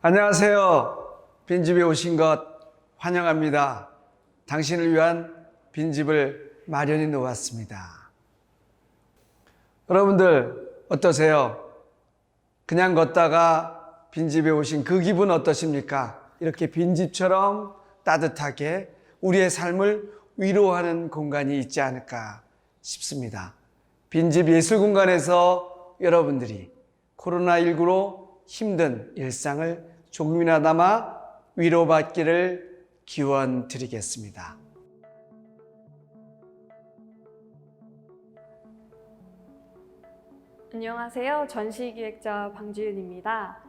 안녕하세요. 빈집에 오신 것 환영합니다. 당신을 위한 빈집을 마련해 놓았습니다. 여러분들 어떠세요? 그냥 걷다가 빈집에 오신 그 기분 어떠십니까? 이렇게 빈집처럼 따뜻하게 우리의 삶을 위로하는 공간이 있지 않을까 싶습니다. 빈집 예술공간에서 여러분들이 코로나19로 힘든 일상을 조금이나마 위로받기를 기원 드리겠습니다. 안녕하세요. 전시기획자 방지윤입니다.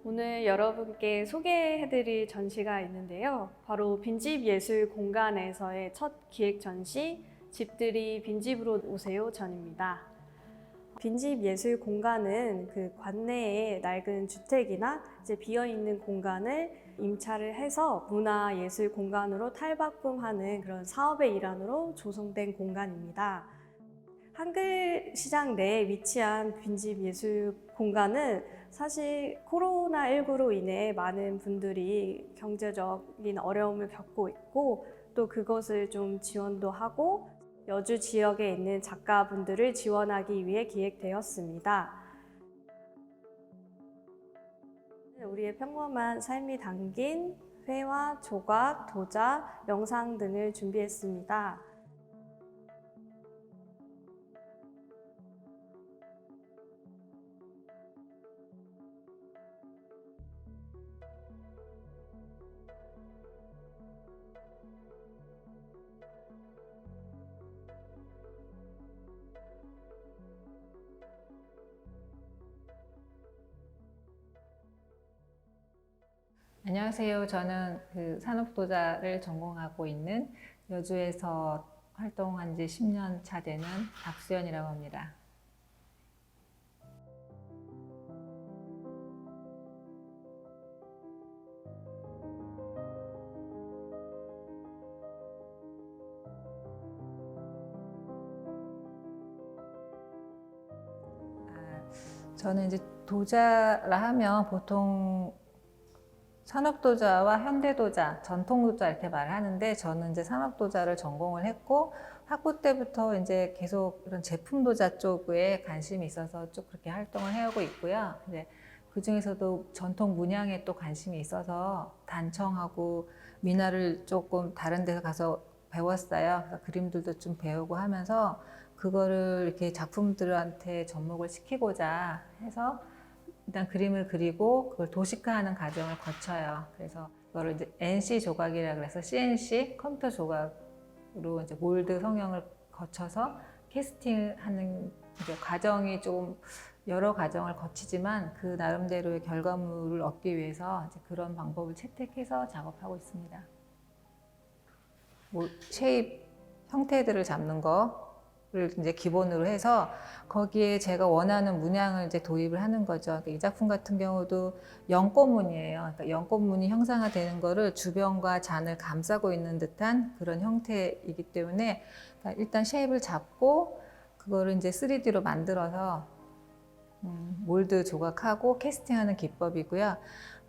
오늘 여러분께 소개해드릴 전시가 있는데요. 바로 빈집 예술 공간에서의 첫 기획 전시, 집들이 빈집으로 오세요 전입니다. 빈집 예술 공간은 그 관내의 낡은 주택이나 이제 비어있는 공간을 임차를 해서 문화예술 공간으로 탈바꿈하는 그런 사업의 일환으로 조성된 공간입니다. 한글시장 내에 위치한 빈집 예술 공간은 사실 코로나19로 인해 많은 분들이 경제적인 어려움을 겪고 있고 또 그것을 좀 지원도 하고 여주 지역에 있는 작가분들을 지원하기 위해 기획되었습니다. 우리의 평범한 삶이 담긴 회화, 조각, 도자, 영상 등을 준비했습니다. 안녕하세요. 저는 산업도자를 전공하고 있는 여주에서 활동한 지 10년 차 되는 박수연이라고 합니다. 저는 이제 도자라 하면 보통 산업도자와 현대도자, 전통도자 이렇게 말을 하는데 저는 이제 산업도자를 전공을 했고 학부 때부터 이제 계속 이런 제품도자 쪽에 관심이 있어서 쭉 그렇게 활동을 해오고 있고요. 이제 그 중에서도 전통 문양에 또 관심이 있어서 단청하고 미나를 조금 다른 데서 가서 배웠어요. 그래서 그림들도 좀 배우고 하면서 그거를 이렇게 작품들한테 접목을 시키고자 해서 일단 그림을 그리고 그걸 도식화하는 과정을 거쳐요. 그래서 그거를 이제 NC 조각이라 그래서 CNC 컴퓨터 조각으로 이제 몰드 성형을 거쳐서 캐스팅하는 이제 과정이 좀 여러 과정을 거치지만 그 나름대로의 결과물을 얻기 위해서 이제 그런 방법을 채택해서 작업하고 있습니다. 쉐입 형태들을 잡는 거를 이제 기본으로 해서 거기에 제가 원하는 문양을 이제 도입을 하는 거죠. 그러니까 이 작품 같은 경우도 연꽃무늬예요. 그러니까 연꽃무늬 형상화되는 거를 주변과 잔을 감싸고 있는 듯한 그런 형태이기 때문에 그러니까 일단 쉐입을 잡고 그거를 이제 3D로 만들어서 몰드 조각하고 캐스팅하는 기법이고요.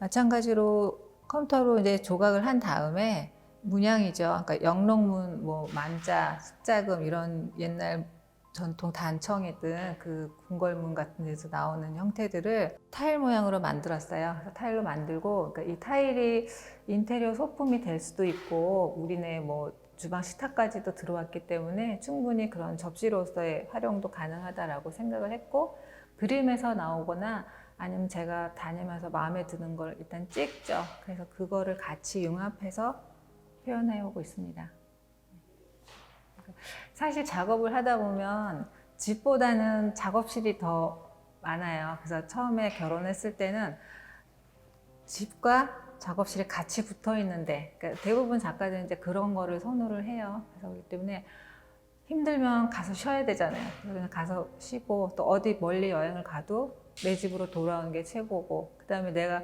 마찬가지로 컴퓨터로 이제 조각을 한 다음에 문양이죠. 그러니까 영롱문, 만자, 십자금 이런 옛날 전통 단청이든 그 궁궐문 같은 데서 나오는 형태들을 타일 모양으로 만들었어요. 그래서 타일로 만들고, 그러니까 이 타일이 인테리어 소품이 될 수도 있고, 우리네 주방 식탁까지도 들어왔기 때문에 충분히 그런 접시로서의 활용도 가능하다라고 생각을 했고, 그림에서 나오거나 아니면 제가 다니면서 마음에 드는 걸 일단 찍죠. 그래서 그거를 같이 융합해서 표현해 오고 있습니다. 사실 작업을 하다 보면 집보다는 작업실이 더 많아요. 그래서 처음에 결혼했을 때는 집과 작업실이 같이 붙어 있는데, 그러니까 대부분 작가들은 이제 그런 거를 선호를 해요. 그래서 그렇기 때문에 힘들면 가서 쉬어야 되잖아요. 그래서 가서 쉬고 또 어디 멀리 여행을 가도 내 집으로 돌아오는 게 최고고, 그 다음에 내가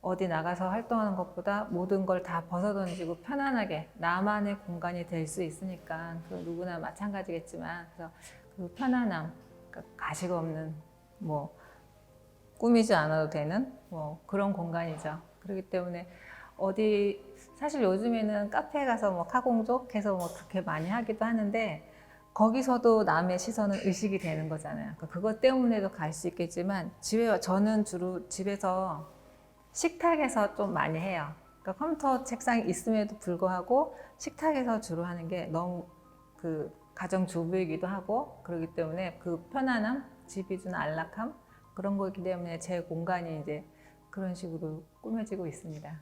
어디 나가서 활동하는 것보다 모든 걸 다 벗어던지고 편안하게 나만의 공간이 될 수 있으니까 그 누구나 마찬가지겠지만, 그래서 그 편안함, 그러니까 가식 없는 꾸미지 않아도 되는 뭐 그런 공간이죠. 그렇기 때문에 어디 사실 요즘에는 카페 가서 뭐 카공족해서 뭐 그렇게 많이 하기도 하는데 거기서도 남의 시선은 의식이 되는 거잖아요. 그러니까 그것 때문에도 갈 수 있겠지만 저는 주로 집에서 식탁에서 좀 많이 해요. 그러니까 컴퓨터 책상이 있음에도 불구하고 식탁에서 주로 하는 게 너무 그 가정주부이기도 하고 그렇기 때문에 그 편안함, 집이 주는 안락함 그런 거기 때문에 제 공간이 이제 그런 식으로 꾸며지고 있습니다.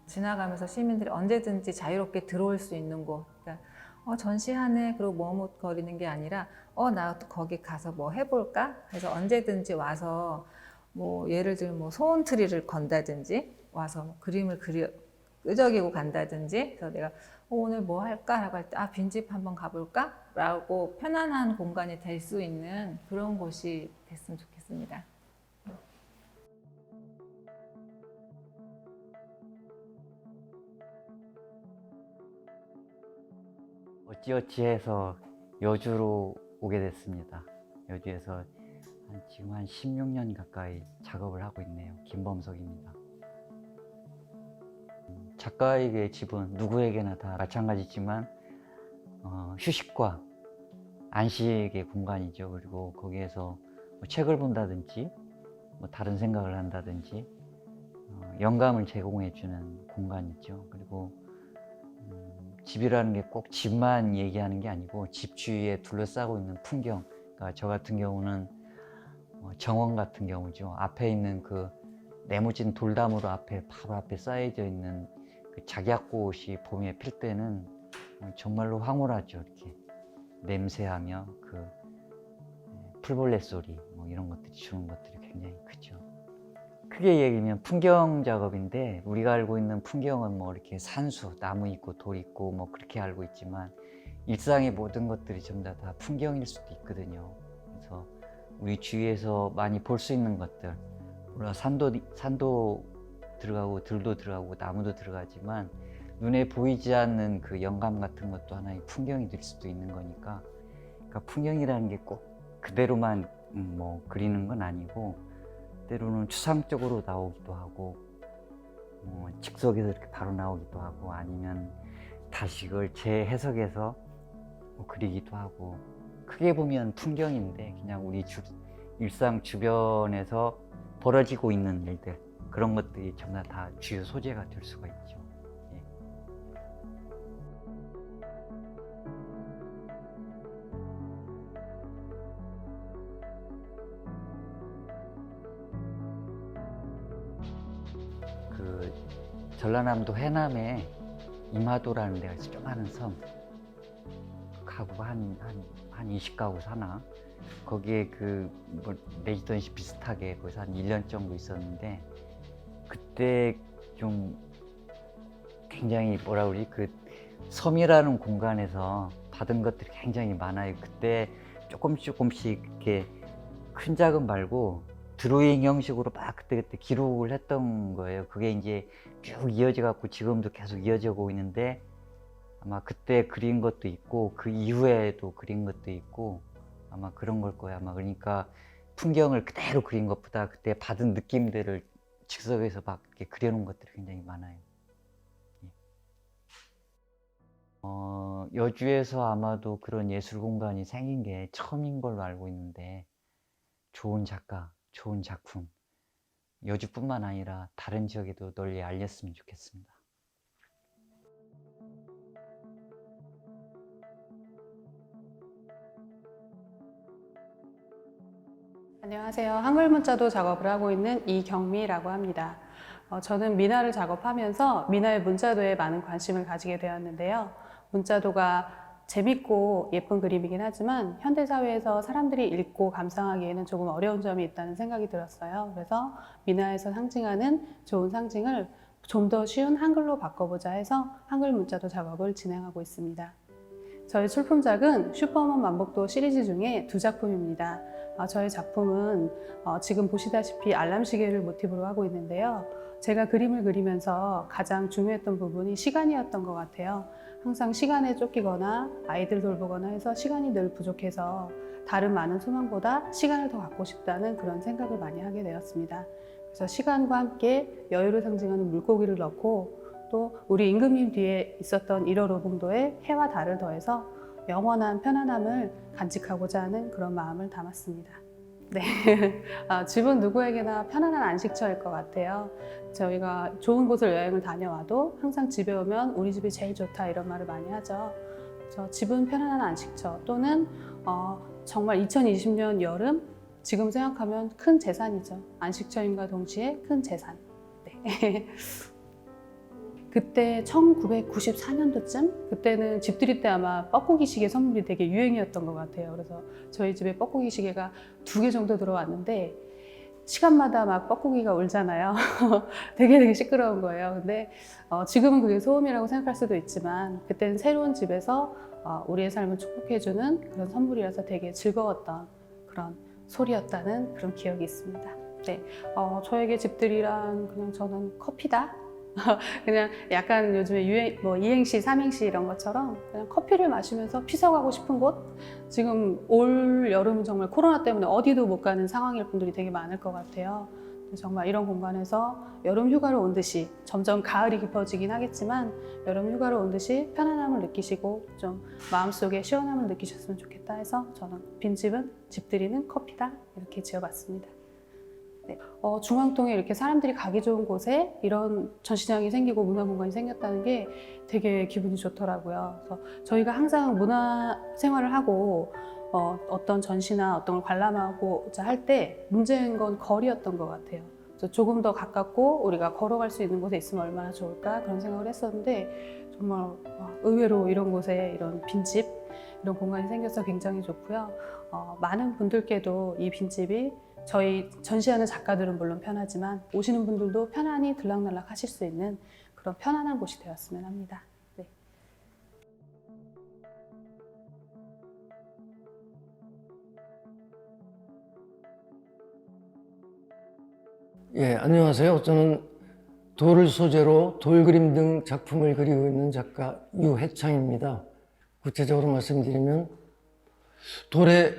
지나가면서 시민들이 언제든지 자유롭게 들어올 수 있는 곳. 그러니까 전시하네 그리고 머뭇거리는 게 아니라 나 거기 가서 뭐 해볼까? 해서 언제든지 와서 뭐 예를 들면 뭐 소원트리를 건다든지 와서 뭐 그림을 끄적이고 간다든지 그래서 내가 오늘 뭐 할까? 라고 할 때 빈집 한번 가볼까? 라고 편안한 공간이 될 수 있는 그런 곳이 됐으면 좋겠습니다. 어찌어찌해서 여주로 오게 됐습니다. 여주에서 지금 한 16년 가까이 작업을 하고 있네요. 김범석입니다. 작가에게 집은 누구에게나 다 마찬가지지만 휴식과 안식의 공간이죠. 그리고 거기에서 뭐 책을 본다든지 뭐 다른 생각을 한다든지 영감을 제공해주는 공간이죠. 그리고 집이라는 게 꼭 집만 얘기하는 게 아니고 집 주위에 둘러싸고 있는 풍경. 그러니까 저 같은 경우는 정원 같은 경우죠. 앞에 있는 그 네모진 돌담으로 바로 앞에 쌓여져 있는 그 작약꽃이 봄에 필 때는 정말로 황홀하죠. 이렇게 냄새하며 그 풀벌레 소리 뭐 이런 것들이 주는 것들이 굉장히 크죠. 크게 얘기하면 풍경 작업인데 우리가 알고 있는 풍경은 뭐 이렇게 산수, 나무 있고 돌 있고 뭐 그렇게 알고 있지만 일상의 모든 것들이 전부 다 풍경일 수도 있거든요. 그래서 우리 주위에서 많이 볼 수 있는 것들, 물론 산도 들어가고 들도 들어가고 나무도 들어가지만 눈에 보이지 않는 그 영감 같은 것도 하나의 풍경이 될 수도 있는 거니까, 그러니까 풍경이라는 게 꼭 그대로만 뭐 그리는 건 아니고 때로는 추상적으로 나오기도 하고 즉석에서 이렇게 바로 나오기도 하고 아니면 다시 그걸 재해석해서 그리기도 하고, 크게 보면 풍경인데 그냥 우리 일상 주변에서 벌어지고 있는 일들, 그런 것들이 전부 다 주요 소재가 될 수가 있죠. 예. 그 전라남도 해남에 임하도라는 데가 있어요. 조그마한 섬. 가구가 한 20가구 사나? 거기에 뭐 레지던시 비슷하게 거기서 한 1년 정도 있었는데, 그때 좀 굉장히 뭐라 그러지? 그 섬이라는 공간에서 받은 것들이 굉장히 많아요. 그때 조금씩 이렇게 큰 작업 말고 드로잉 형식으로 막 그때 기록을 했던 거예요. 그게 이제 쭉 이어져 갖고 지금도 계속 이어져 오고 있는데, 아마 그때 그린 것도 있고 그 이후에도 그린 것도 있고 아마 그런 걸 거예요. 아마 그러니까 풍경을 그대로 그린 것보다 그때 받은 느낌들을 즉석에서 막 이렇게 그려놓은 것들이 굉장히 많아요. 예. 여주에서 아마도 그런 예술 공간이 생긴 게 처음인 걸로 알고 있는데, 좋은 작가, 좋은 작품, 여주뿐만 아니라 다른 지역에도 널리 알렸으면 좋겠습니다. 안녕하세요. 한글 문자도 작업을 하고 있는 이경미라고 합니다. 저는 민화를 작업하면서 민화의 문자도에 많은 관심을 가지게 되었는데요. 문자도가 재밌고 예쁜 그림이긴 하지만 현대사회에서 사람들이 읽고 감상하기에는 조금 어려운 점이 있다는 생각이 들었어요. 그래서 민화에서 상징하는 좋은 상징을 좀 더 쉬운 한글로 바꿔보자 해서 한글 문자도 작업을 진행하고 있습니다. 저희 출품작은 슈퍼먼 만복도 시리즈 중에 2작품입니다. 저희 작품은 지금 보시다시피 알람시계를 모티브로 하고 있는데요. 제가 그림을 그리면서 가장 중요했던 부분이 시간이었던 것 같아요. 항상 시간에 쫓기거나 아이들 돌보거나 해서 시간이 늘 부족해서 다른 많은 소망보다 시간을 더 갖고 싶다는 그런 생각을 많이 하게 되었습니다. 그래서 시간과 함께 여유를 상징하는 물고기를 넣고 또 우리 임금님 뒤에 있었던 1월 5분도에 해와 달을 더해서 영원한 편안함을 간직하고자 하는 그런 마음을 담았습니다. 네, 집은 누구에게나 편안한 안식처일 것 같아요. 저희가 좋은 곳을 여행을 다녀와도 항상 집에 오면 우리 집이 제일 좋다 이런 말을 많이 하죠. 그래서 집은 편안한 안식처 또는 정말 2020년 여름 지금 생각하면 큰 재산이죠. 안식처임과 동시에 큰 재산. 네. 그때 1994년도쯤 그때는 집들이 때 아마 뻐꾸기 시계 선물이 되게 유행이었던 것 같아요. 그래서 저희 집에 뻐꾸기 시계가 2개 정도 들어왔는데 시간마다 막 뻐꾸기가 울잖아요. 되게 시끄러운 거예요. 근데 지금은 그게 소음이라고 생각할 수도 있지만 그때는 새로운 집에서 우리의 삶을 축복해주는 그런 선물이라서 되게 즐거웠던 그런 소리였다는 그런 기억이 있습니다. 네, 저에게 집들이란 그냥 저는 커피다. 그냥 약간 요즘에 유행, 뭐 이행시, 삼행시 이런 것처럼 그냥 커피를 마시면서 피서가고 싶은 곳. 지금 올 여름은 정말 코로나 때문에 어디도 못 가는 상황일 분들이 되게 많을 것 같아요. 정말 이런 공간에서 여름 휴가를 온 듯이 점점 가을이 깊어지긴 하겠지만 여름 휴가를 온 듯이 편안함을 느끼시고 좀 마음속에 시원함을 느끼셨으면 좋겠다 해서 저는 빈집은 집들이는 커피다 이렇게 지어봤습니다. 네. 중앙동에 이렇게 사람들이 가기 좋은 곳에 이런 전시장이 생기고 문화공간이 생겼다는 게 되게 기분이 좋더라고요. 그래서 저희가 항상 문화 생활을 하고 어떤 전시나 어떤 걸 관람하고자 할 때 문제인 건 거리였던 것 같아요. 그래서 조금 더 가깝고 우리가 걸어갈 수 있는 곳에 있으면 얼마나 좋을까 그런 생각을 했었는데 정말 의외로 이런 곳에 이런 빈집 이런 공간이 생겨서 굉장히 좋고요. 많은 분들께도 이 빈집이 저희 전시하는 작가들은 물론 편하지만 오시는 분들도 편안히 들락날락 하실 수 있는 그런 편안한 곳이 되었으면 합니다. 네. 예, 안녕하세요. 저는 돌을 소재로 돌그림 등 작품을 그리고 있는 작가 유해창입니다. 구체적으로 말씀드리면 돌의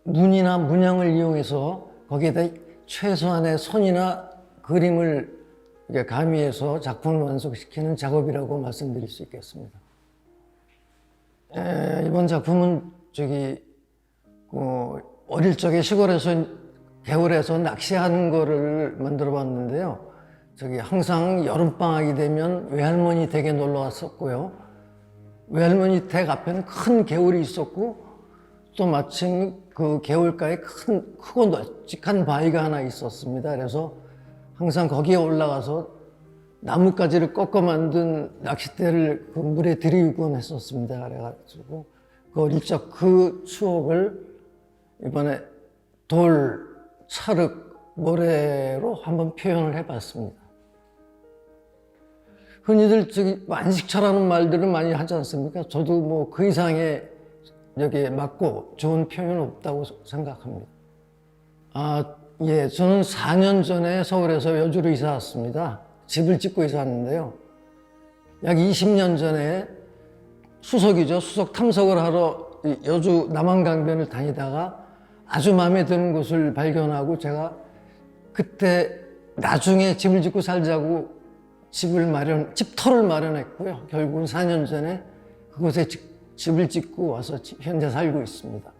문이나 문양을 이용해서 거기에다 최소한의 선이나 그림을 가미해서 작품을 완성시키는 작업이라고 말씀드릴 수 있겠습니다. 이번 작품은 어릴 적에 시골에서 개울에서 낚시하는 거를 만들어 봤는데요. 항상 여름방학이 되면 외할머니 댁에 놀러 왔었고요. 외할머니 댁 앞에는 큰 개울이 있었고 또 마침 그 개울가에 크고 널찍한 바위가 하나 있었습니다. 그래서 항상 거기에 올라가서 나뭇가지를 꺾어 만든 낚싯대를 그 물에 들이곤 했었습니다. 그래가지고 그 어릴 적 그 추억을 이번에 돌, 찰흙, 모래로 한번 표현을 해봤습니다. 흔히들 안식처라는 말들을 많이 하지 않습니까? 저도 뭐 그 이상의 여기에 맞고 좋은 표현은 없다고 생각합니다. 예, 저는 4년 전에 서울에서 여주로 이사 왔습니다. 집을 짓고 이사 왔는데요. 약 20년 전에 수석 탐석을 하러 여주 남한강변을 다니다가 아주 마음에 드는 곳을 발견하고 제가 그때 나중에 집을 짓고 살자고 집터를 마련했고요. 결국은 4년 전에 그곳에 집을 짓고 와서 현재 살고 있습니다.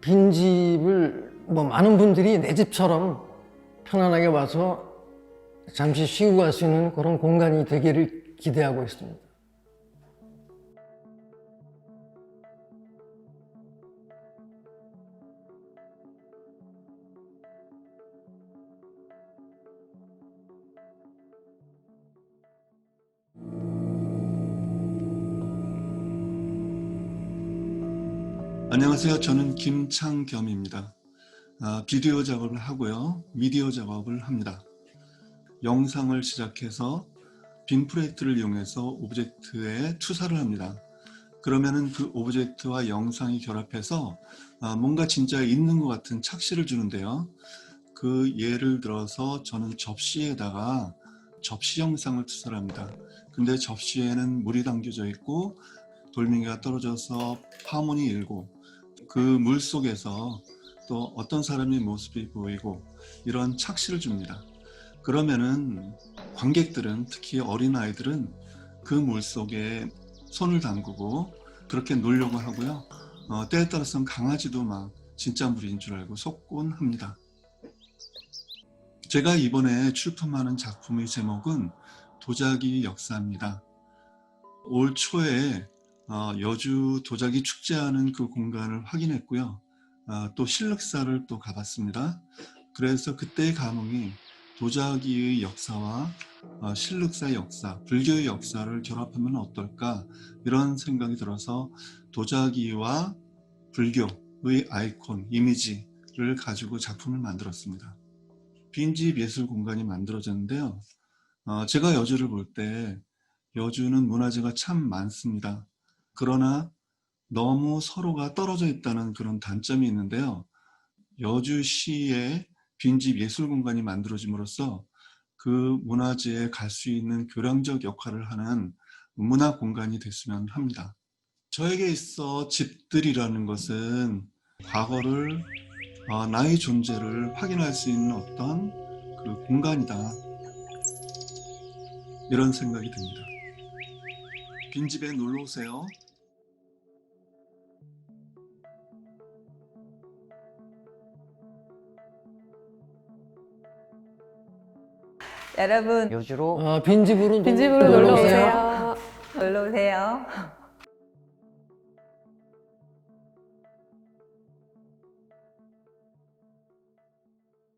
빈집을 많은 분들이 내 집처럼 편안하게 와서 잠시 쉬고 갈 수 있는 그런 공간이 되기를 기대하고 있습니다. 안녕하세요. 저는 김창겸입니다. 비디오 작업을 하고요. 미디어 작업을 합니다. 영상을 시작해서 빈 프레이트를 이용해서 오브젝트에 투사를 합니다. 그러면은 그 오브젝트와 영상이 결합해서 뭔가 진짜 있는 것 같은 착시를 주는데요. 그 예를 들어서 저는 접시에다가 접시 영상을 투사를 합니다. 근데 접시에는 물이 담겨져 있고 돌멩이가 떨어져서 파문이 일고 그 물 속에서 또 어떤 사람의 모습이 보이고 이런 착시를 줍니다. 그러면은 관객들은, 특히 어린아이들은 그 물 속에 손을 담그고 그렇게 놀려고 하고요. 때에 따라서는 강아지도 막 진짜 물인 줄 알고 속곤 합니다. 제가 이번에 출품하는 작품의 제목은 도자기 역사입니다. 올 초에 여주 도자기 축제하는 그 공간을 확인했고요. 또 실륵사를 또 가봤습니다. 그래서 그때의 감흥이 도자기의 역사와 실륵사의 역사, 불교의 역사를 결합하면 어떨까, 이런 생각이 들어서 도자기와 불교의 아이콘, 이미지를 가지고 작품을 만들었습니다. 빈집 예술 공간이 만들어졌는데요. 제가 여주를 볼 때 여주는 문화재가 참 많습니다. 그러나 너무 서로가 떨어져 있다는 그런 단점이 있는데요. 여주시에 빈집 예술 공간이 만들어짐으로써 그 문화재에 갈 수 있는 교량적 역할을 하는 문화 공간이 됐으면 합니다. 저에게 있어 집들이라는 것은 과거를, 나의 존재를 확인할 수 있는 어떤 그 공간이다, 이런 생각이 듭니다. 빈집에 놀러 오세요. 여러분 여주로 빈집으로 빈집으로 놀러 오세요. 놀러 오세요.